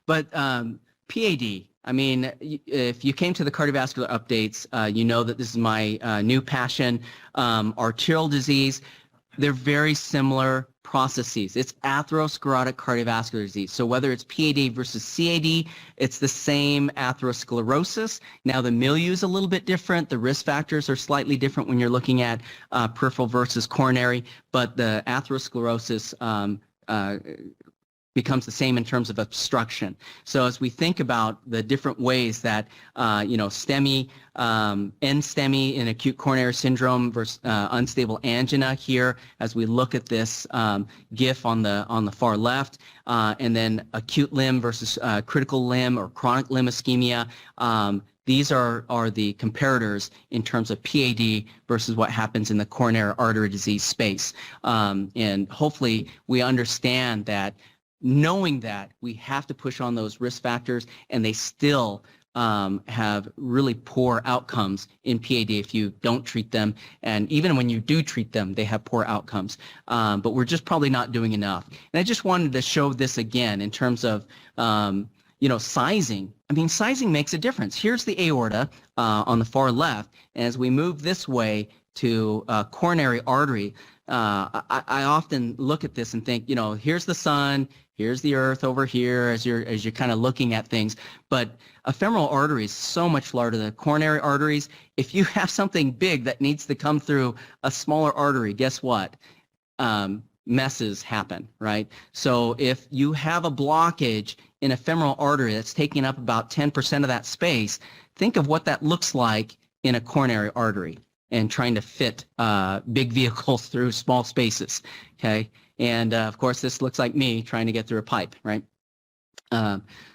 [SPEAKER 2] But PAD, I mean, if you came to the cardiovascular updates, you know that this is my new passion. Arterial disease, they're very similar processes. It's atherosclerotic cardiovascular disease. So whether it's PAD versus CAD, it's the same atherosclerosis. Now the milieu is a little bit different. The risk factors are slightly different when you're looking at peripheral versus coronary, but the atherosclerosis becomes the same in terms of obstruction. So as we think about the different ways that, STEMI, NSTEMI in acute coronary syndrome versus unstable angina here, as we look at this GIF on the far left, and then acute limb versus critical limb or chronic limb ischemia. These are the comparators in terms of PAD versus what happens in the coronary artery disease space. And hopefully we understand that knowing that we have to push on those risk factors, and they still have really poor outcomes in PAD if you don't treat them, and even when you do treat them, they have poor outcomes. But we're just probably not doing enough. And I just wanted to show this again in terms of sizing. I mean, sizing makes a difference. Here's the aorta on the far left. And as we move this way to coronary artery, I often look at this and think, here's the sun, here's the earth over here as you're kind of looking at things. But a femoral artery is so much larger than coronary arteries. If you have something big that needs to come through a smaller artery, guess what? Messes happen, right? So if you have a blockage in a femoral artery that's taking up about 10% of that space, think of what that looks like in a coronary artery and trying to fit big vehicles through small spaces, okay? And of course, this looks like me trying to get through a pipe, right?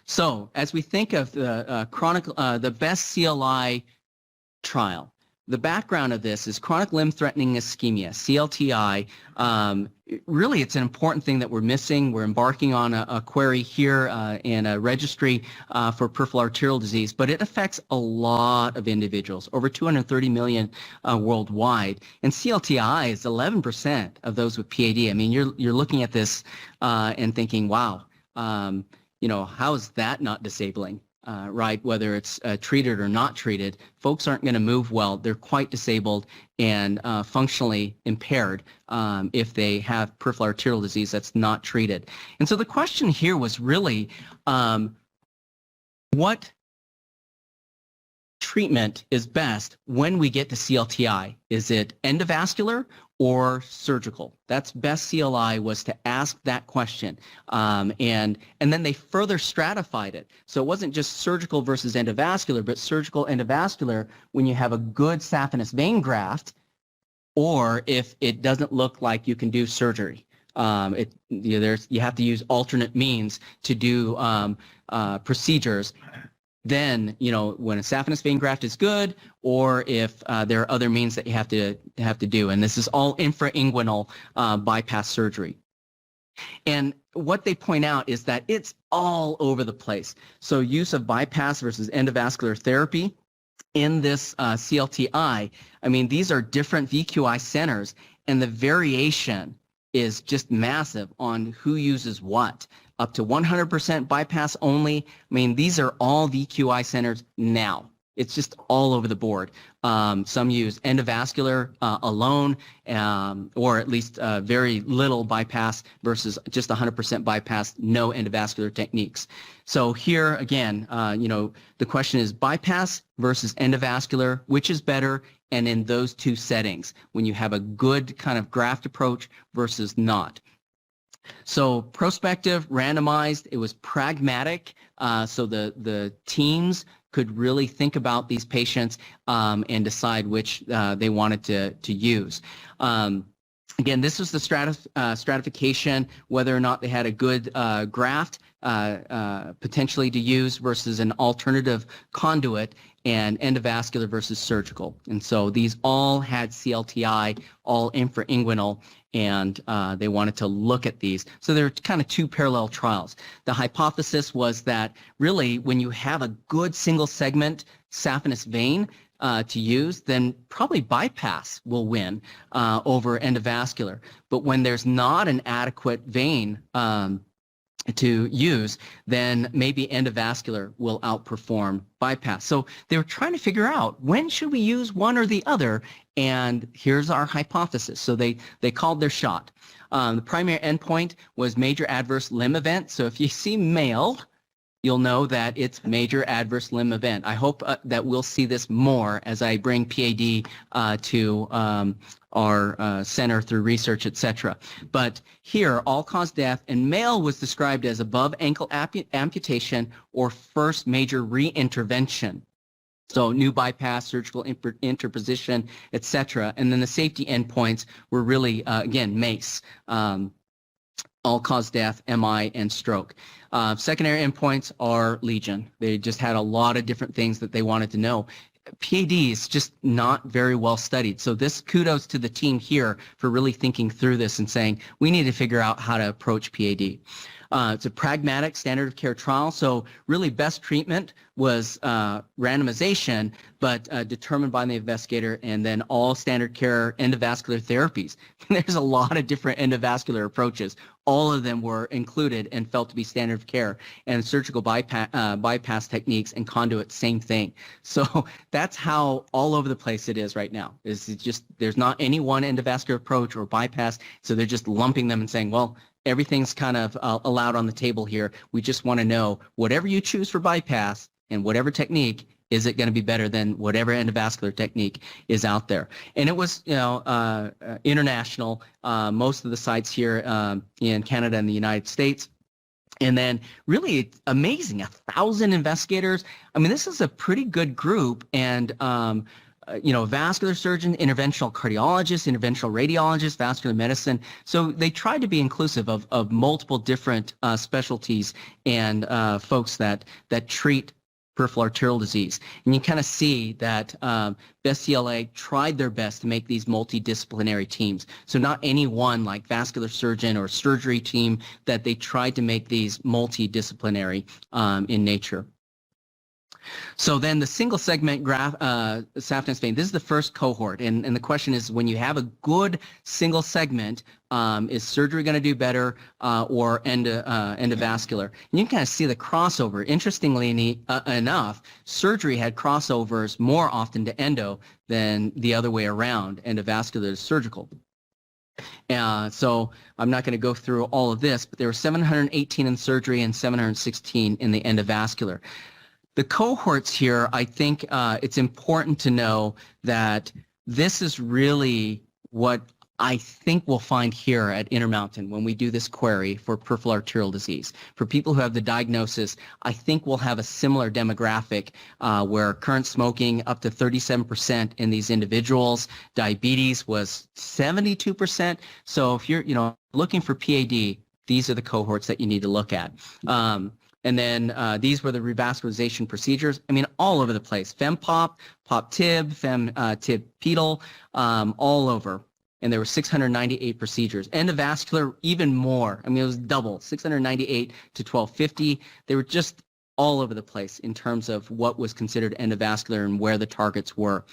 [SPEAKER 2] So as we think of the best CLI trial, the background of this is chronic limb-threatening ischemia, CLTI. Really, it's an important thing that we're missing. We're embarking on a query here and a registry for peripheral arterial disease, but it affects a lot of individuals, over 230 million worldwide. And CLTI is 11% of those with PAD. I mean, you're looking at this and thinking, wow, how is that not disabling? Right, whether it's treated or not treated, folks aren't going to move well. They're quite disabled and functionally impaired if they have peripheral arterial disease that's not treated. And so the question here was really, what treatment is best when we get to CLTI? Is it endovascular or surgical? That's best CLI was to ask that question. And then they further stratified it. So it wasn't just surgical versus endovascular, but surgical endovascular when you have a good saphenous vein graft, or if it doesn't look like you can do surgery. You have to use alternate means to do procedures. Then, when a saphenous vein graft is good, or if there are other means that you have to do. And this is all infrainguinal bypass surgery. And what they point out is that it's all over the place. So use of bypass versus endovascular therapy in this CLTI, I mean, these are different VQI centers, and the variation is just massive on who uses what. Up to 100% bypass only. I mean, these are all VQI centers now. It's just all over the board. Some use endovascular alone, or at least very little bypass versus just 100% bypass, no endovascular techniques. So here again, the question is bypass versus endovascular, which is better, and in those two settings, when you have a good kind of graft approach versus not. So prospective, randomized, it was pragmatic, so the teams could really think about these patients and decide which they wanted to use. Again, this was the stratification, whether or not they had a good graft potentially to use versus an alternative conduit, and endovascular versus surgical. And so these all had CLTI, all infrainguinal, and they wanted to look at these. So there are kind of two parallel trials. The hypothesis was that really when you have a good single segment saphenous vein to use, then probably bypass will win over endovascular. But when there's not an adequate vein to use, then maybe endovascular will outperform bypass. So they were trying to figure out when should we use one or the other, and here's our hypothesis. So they called their shot. The primary endpoint was major adverse limb event. So if you see male, you'll know that it's major adverse limb event. I hope that we'll see this more as I bring PAD to our center through research, etc. But here, all-cause death, and male was described as above ankle amputation or first major re-intervention. So new bypass, surgical interposition, etc. And then the safety endpoints were really, again, MACE. All-cause death, MI, and stroke. Secondary endpoints are legion. They just had a lot of different things that they wanted to know. PAD is just not very well studied. So this kudos to the team here for really thinking through this and saying, we need to figure out how to approach PAD. It's a pragmatic standard of care trial, so really best treatment was randomization, but determined by the investigator, and then all standard care endovascular therapies. There's a lot of different endovascular approaches. All of them were included and felt to be standard of care, and surgical bypass techniques and conduit, same thing. So that's how all over the place it is right now. It's just there's not any one endovascular approach or bypass, so they're just lumping them and saying, well, everything's kind of allowed on the table here. We just want to know whatever you choose for bypass and whatever technique, is it going to be better than whatever endovascular technique is out there? And it was, international. Most of the sites here in Canada and the United States. And then really amazing, 1,000 investigators. I mean, this is a pretty good group, and vascular surgeon, interventional cardiologist, interventional radiologist, vascular medicine. So they tried to be inclusive of multiple different specialties and folks that treat peripheral arterial disease. And you kind of see that Best CLA tried their best to make these multidisciplinary teams. So not any one like vascular surgeon or surgery team, that they tried to make these multidisciplinary in nature. So then the single segment saphenous vein, this is the first cohort, and the question is, when you have a good single segment, is surgery going to do better or endovascular? And you can kind of see the crossover. Interestingly enough, surgery had crossovers more often to endo than the other way around, endovascular to surgical. So I'm not going to go through all of this, but there were 718 in surgery and 716 in the endovascular. The cohorts here, I think it's important to know that this is really what I think we'll find here at Intermountain when we do this query for peripheral arterial disease. For people who have the diagnosis, I think we'll have a similar demographic where current smoking up to 37% in these individuals, diabetes was 72%. So if you're looking for PAD, these are the cohorts that you need to look at. And then these were the revascularization procedures. I mean, all over the place. FemPop, PopTib, FemTib pedal, all over. and there were 698 procedures. Endovascular, even more. I mean, it was double, 698 to 1250. They were just all over the place in terms of what was considered endovascular and where the targets were.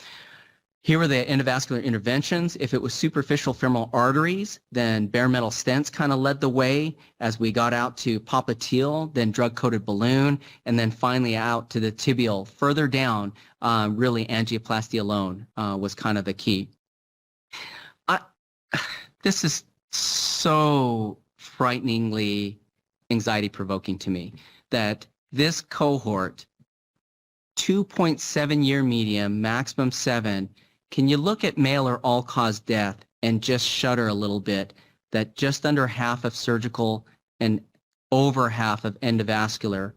[SPEAKER 2] Here were the endovascular interventions. If it was superficial femoral arteries, then bare metal stents kind of led the way as we got out to popliteal, then drug-coated balloon, and then finally out to the tibial. Further down, really angioplasty alone was kind of the key. This is so frighteningly anxiety-provoking to me that this cohort, 2.7-year median, maximum 7, can you look at male or all-cause death and just shudder a little bit that just under half of surgical and over half of endovascular,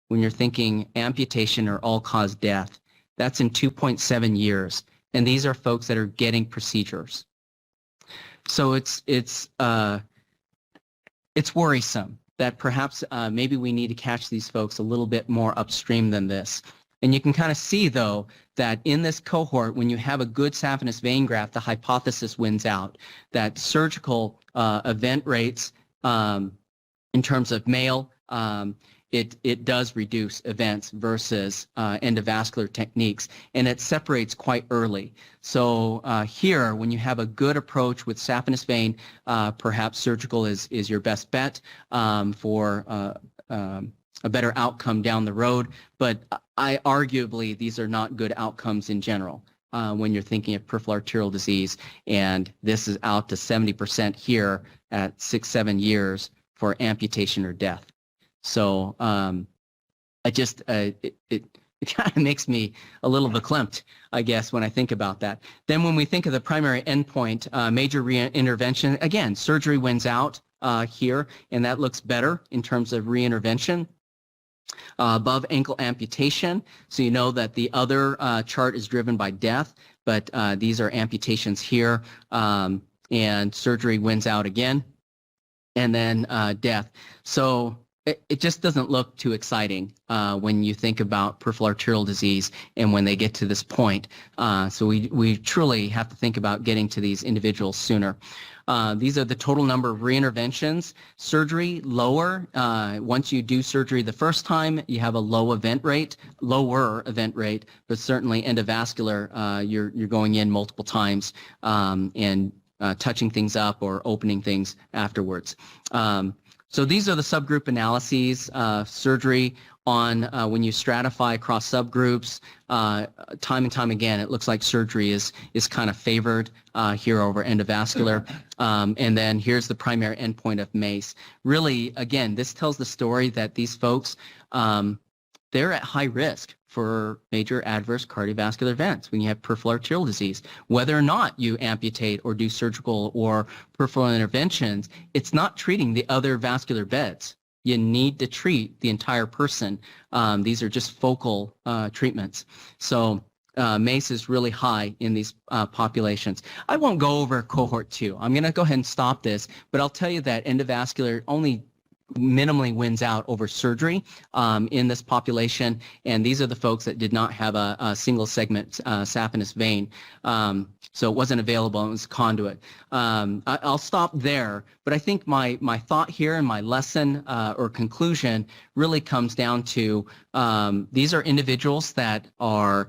[SPEAKER 2] when you're thinking amputation or all-cause death, that's in 2.7 years. And these are folks that are getting procedures. So it's worrisome that perhaps maybe we need to catch these folks a little bit more upstream than this. And you can kind of see, though, that in this cohort, when you have a good saphenous vein graft, the hypothesis wins out, that surgical event rates in terms of male, it does reduce events versus endovascular techniques, and it separates quite early. So here, when you have a good approach with saphenous vein, perhaps surgical is your best bet for a better outcome down the road, but arguably these are not good outcomes in general when you're thinking of peripheral arterial disease, and this is out to 70% here at 6-7 years for amputation or death. So it kind of makes me a little verklempt, I guess, when I think about that. Then when we think of the primary endpoint, major reintervention, again, surgery wins out here, and that looks better in terms of reintervention. Above ankle amputation, so you know that the other chart is driven by death, but these are amputations here, and surgery wins out again, and then death. So it just doesn't look too exciting when you think about peripheral arterial disease and when they get to this point. So we truly have to think about getting to these individuals sooner. These are the total number of reinterventions. Surgery, lower. Once you do surgery the first time, you have a lower event rate, but certainly endovascular, you're going in multiple times and touching things up or opening things afterwards. So these are the subgroup analyses, surgery on when you stratify across subgroups, time and time again, it looks like surgery is kind of favored here over endovascular. And then here's the primary endpoint of MACE. Really, again, this tells the story that these folks, they're at high risk for major adverse cardiovascular events when you have peripheral arterial disease. Whether or not you amputate or do surgical or peripheral interventions, it's not treating the other vascular beds. You need to treat the entire person. These are just focal treatments. So MACE is really high in these populations. I won't go over cohort 2. I'm going to go ahead and stop this, but I'll tell you that endovascular only minimally wins out over surgery in this population, and these are the folks that did not have a single segment saphenous vein, so it wasn't available. It was conduit. I'll stop there, but I think my thought here and my lesson or conclusion really comes down to these are individuals that are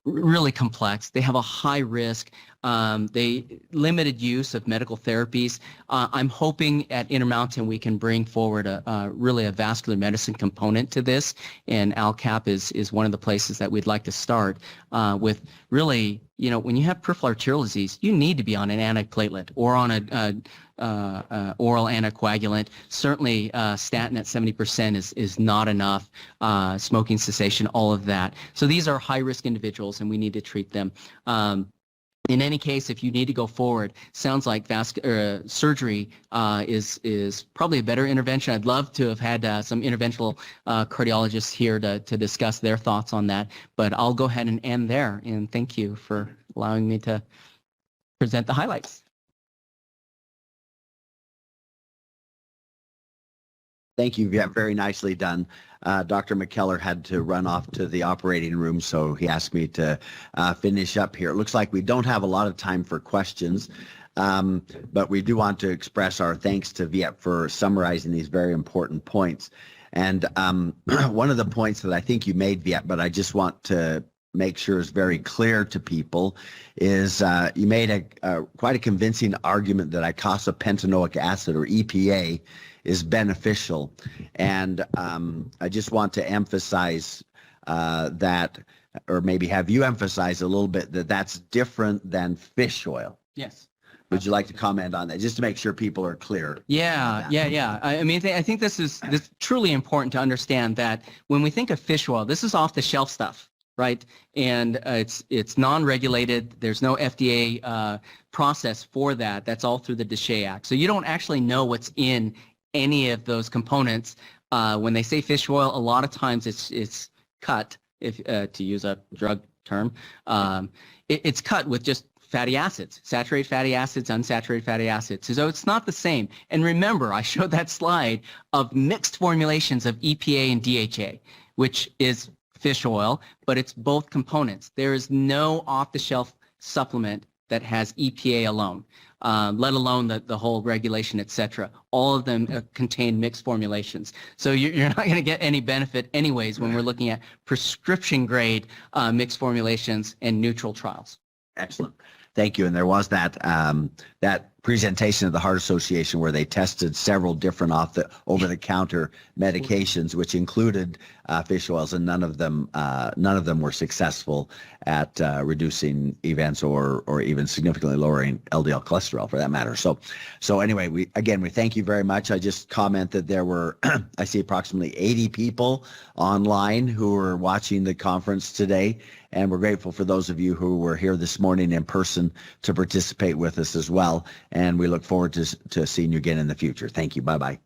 [SPEAKER 2] really complex. They have a high risk. They limited use of medical therapies. I'm hoping at Intermountain we can bring forward really a vascular medicine component to this, and ALCAP is one of the places that we'd like to start with. Really, you know, when you have peripheral arterial disease, you need to be on an antiplatelet or on a oral anticoagulant. Certainly, statin at 70% is not enough. Smoking cessation, all of that. So these are high-risk individuals, and we need to treat them. In any case, if you need to go forward, sounds like surgery is probably a better intervention. I'd love to have had some interventional cardiologists here to discuss their thoughts on that, but I'll go ahead and end there, and thank you for allowing me to present the highlights.
[SPEAKER 3] Thank you. Yeah, very nicely done. Dr. McKellar had to run off to the operating room, so he asked me to finish up here. It looks like we don't have a lot of time for questions, but we do want to express our thanks to Viet for summarizing these very important points. And one of the points that I think you made, Viet, but I just want to make sure is very clear to people, is you made quite a convincing argument that icosapentaenoic acid, or EPA, is beneficial. And I just want to emphasize that, or maybe have you emphasize a little bit that that's different than fish oil.
[SPEAKER 2] Yes.
[SPEAKER 3] Would you like to comment on that, just to make sure people are clear?
[SPEAKER 2] Yeah. I mean, I think this is truly important to understand that when we think of fish oil, this is off the shelf stuff, right? And it's non-regulated. There's no FDA process for that. That's all through the DSHEA Act. So you don't actually know what's in any of those components. When they say fish oil, a lot of times it's cut, if to use a drug term, it's cut with just fatty acids, saturated fatty acids, unsaturated fatty acids. So it's not the same. And remember, I showed that slide of mixed formulations of EPA and DHA, which is fish oil, but it's both components. There is no off-the-shelf supplement that has EPA alone, let alone the whole regulation, et cetera. All of them contain mixed formulations. So you're not going to get any benefit anyways when we're looking at prescription grade mixed formulations and neutral trials.
[SPEAKER 3] Excellent. Thank you. And there was that presentation of the Heart Association where they tested several different over-the-counter medications, which included fish oils, and none of them were successful at reducing events or even significantly lowering LDL cholesterol, for that matter. So anyway, we thank you very much. I just comment that there were I see approximately 80 people online who were watching the conference today, and we're grateful for those of you who were here this morning in person to participate with us as well. And we look forward to seeing you again in the future. Thank you. Bye-bye.